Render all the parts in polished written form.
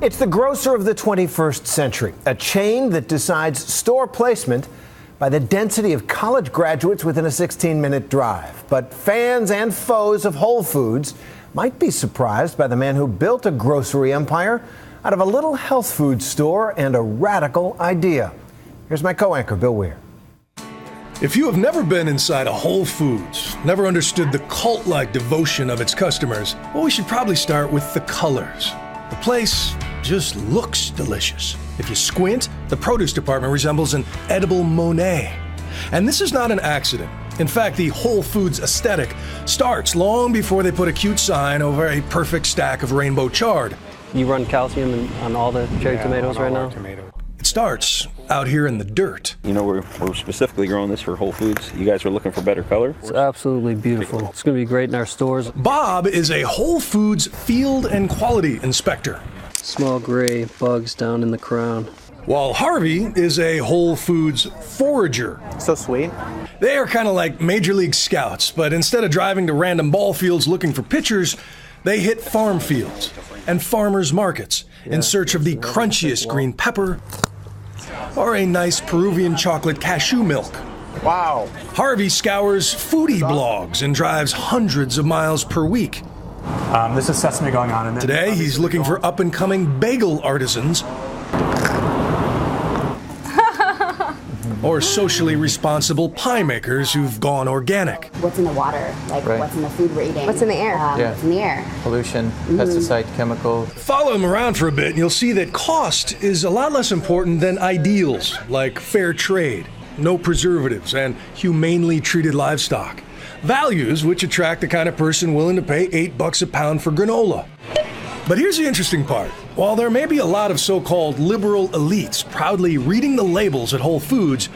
It's the grocer of the 21st century, a chain that decides store placement by the density of college graduates within a 16-minute drive. But fans and foes of Whole Foods might be surprised by the man who built a grocery empire out of a little health food store and a radical idea. Here's my co-anchor, Bill Weir. If you have never been inside a Whole Foods, never understood the cult-like devotion of its customers, well, we should probably start with the colors. The place just looks delicious. If you squint, the produce department resembles an edible Monet. And this is not an accident. In fact, the Whole Foods aesthetic starts long before they put a cute sign over a perfect stack of rainbow chard. You run calcium on all the cherry tomatoes right now? It starts out here in the dirt. You know, we're specifically growing this for Whole Foods. You guys are looking for better color? It's absolutely beautiful. It's going to be great in our stores. Bob is a Whole Foods field and quality inspector, Small gray bugs down in the crown. while Harvey is a Whole Foods forager. So sweet. They are kind of like Major League Scouts, but instead of driving to random ball fields looking for pitchers, they hit farm fields and farmers markets in search of the crunchiest green pepper or a nice Peruvian chocolate cashew milk. Wow. Harvey scours foodie blogs and drives hundreds of miles per week. This is sesame going on. And then Today, he's looking for up-and-coming bagel artisans or socially responsible pie makers who've gone organic. What's in the water, like Right. what's in the food we're eating. What's in the air? What's in the air. Pollution, pesticide, chemical. Follow him around for a bit and you'll see that cost is a lot less important than ideals like fair trade, no preservatives, and humanely treated livestock. Values which attract the kind of person willing to pay $8 a pound for granola. But here's the interesting part. While there may be a lot of so-called liberal elites proudly reading the labels at Whole Foods,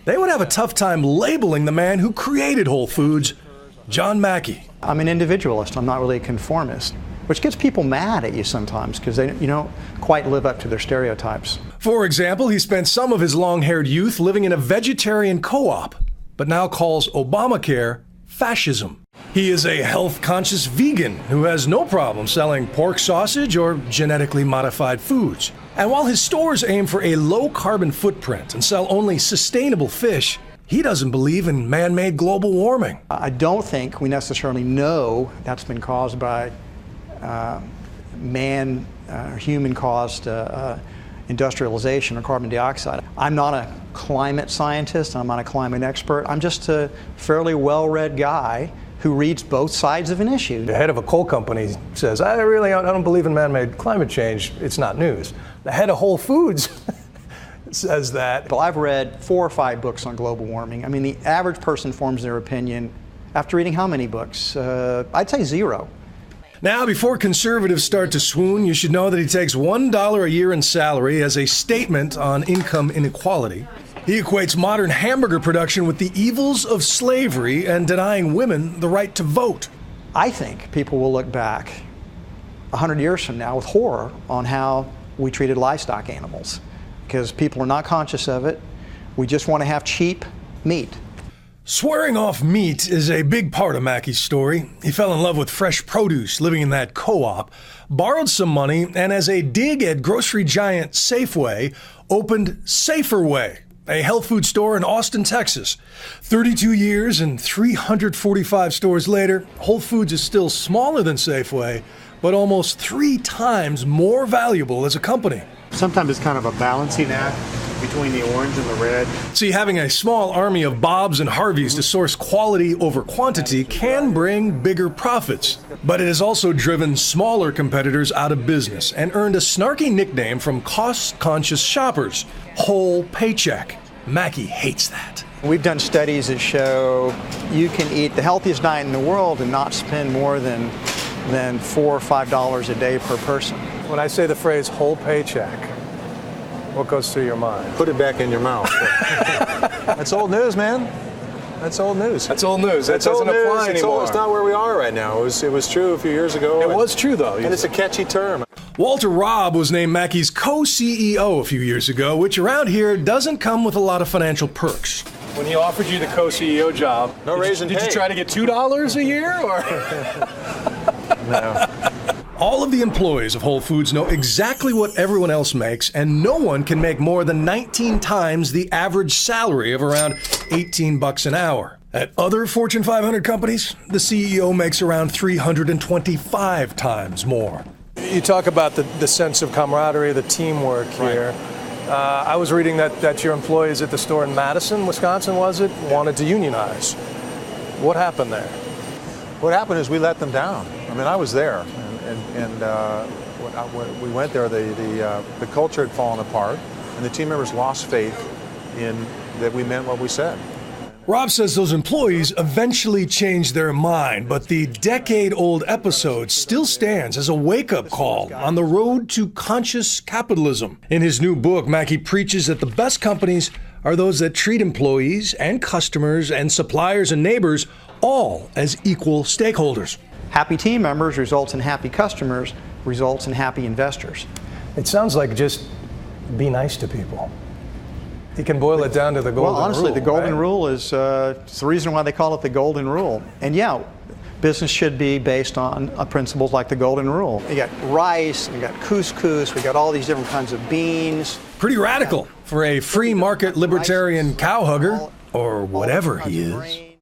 they would have a tough time labeling the man who created Whole Foods, John Mackey. I'm an individualist. I'm not really a conformist, which gets people mad at you sometimes because they don't quite live up to their stereotypes. For example, he spent some of his long-haired youth living in a vegetarian co-op, but now calls Obamacare fascism. He is a health-conscious vegan who has no problem selling pork sausage or genetically modified foods. And while his stores aim for a low-carbon footprint and sell only sustainable fish, he doesn't believe in man-made global warming. I don't think we necessarily know that's been caused by human-caused industrialization or carbon dioxide. I'm not a climate scientist, I'm not a climate expert. I'm just a fairly well-read guy who reads both sides of an issue. The head of a coal company says, I don't believe in man-made climate change. It's not news. The head of Whole Foods says that. Well, I've read 4 or 5 books on global warming. I mean, the average person forms their opinion after reading how many books? I'd say 0. Now, before conservatives start to swoon, you should know that he takes $1 a year in salary as a statement on income inequality. He equates modern hamburger production with the evils of slavery and denying women the right to vote. I think people will look back 100 years from now with horror on how we treated livestock animals because people are not conscious of it. We just want to have cheap meat. Swearing off meat is a big part of Mackey's story. He fell in love with fresh produce living in that co-op, borrowed some money, and as a dig at grocery giant Safeway, opened Safer Way, a health food store in Austin, Texas. 32 years and 345 stores later, Whole Foods is still smaller than Safeway, but almost 3 times more valuable as a company. Sometimes it's kind of a balancing act between the orange and the red. See, having a small army of Bobs and Harveys to source quality over quantity can bring bigger profits. But it has also driven smaller competitors out of business and earned a snarky nickname from cost-conscious shoppers, Whole Paycheck. Mackey hates that. We've done studies that show you can eat the healthiest diet in the world and not spend more than $4 or $5 a day per person. When I say the phrase whole paycheck, what goes through your mind? Put it back in your mouth. That's old news, man. That's old news. That's old news. That It's doesn't old news. apply anymore. It's not where we are right now. It was true a few years ago. It was true, though. And it's a catchy term. Walter Robb was named Mackey's co-CEO a few years ago, which around here doesn't come with a lot of financial perks. When he offered you the co-CEO job, No raise in did pay. you try to get $2 a year, or? No. All of the employees of Whole Foods know exactly what everyone else makes, and no one can make more than 19 times the average salary of around $18 an hour. At other Fortune 500 companies, the CEO makes around 325 times more. You talk about the sense of camaraderie, the teamwork here. I was reading that your employees at the store in Madison, Wisconsin, wanted to unionize. What happened there? What happened is we let them down. I mean, I was there, and when we went there, the culture had fallen apart, and the team members lost faith in that we meant what we said. Rob says those employees eventually changed their mind, but the decade-old episode still stands as a wake-up call on the road to conscious capitalism. In his new book, Mackey preaches that the best companies are those that treat employees and customers and suppliers and neighbors all as equal stakeholders. Happy team members results in happy customers, results in happy investors. It sounds like just be nice to people. You can boil it down to the golden rule. Well, honestly, the golden right? rule is it's the reason why they call it the golden rule. And yeah, business should be based on principles like the golden rule. You got rice, you got couscous, we got all these different kinds of beans. Pretty radical for a free market libertarian cowhugger, or whatever he is.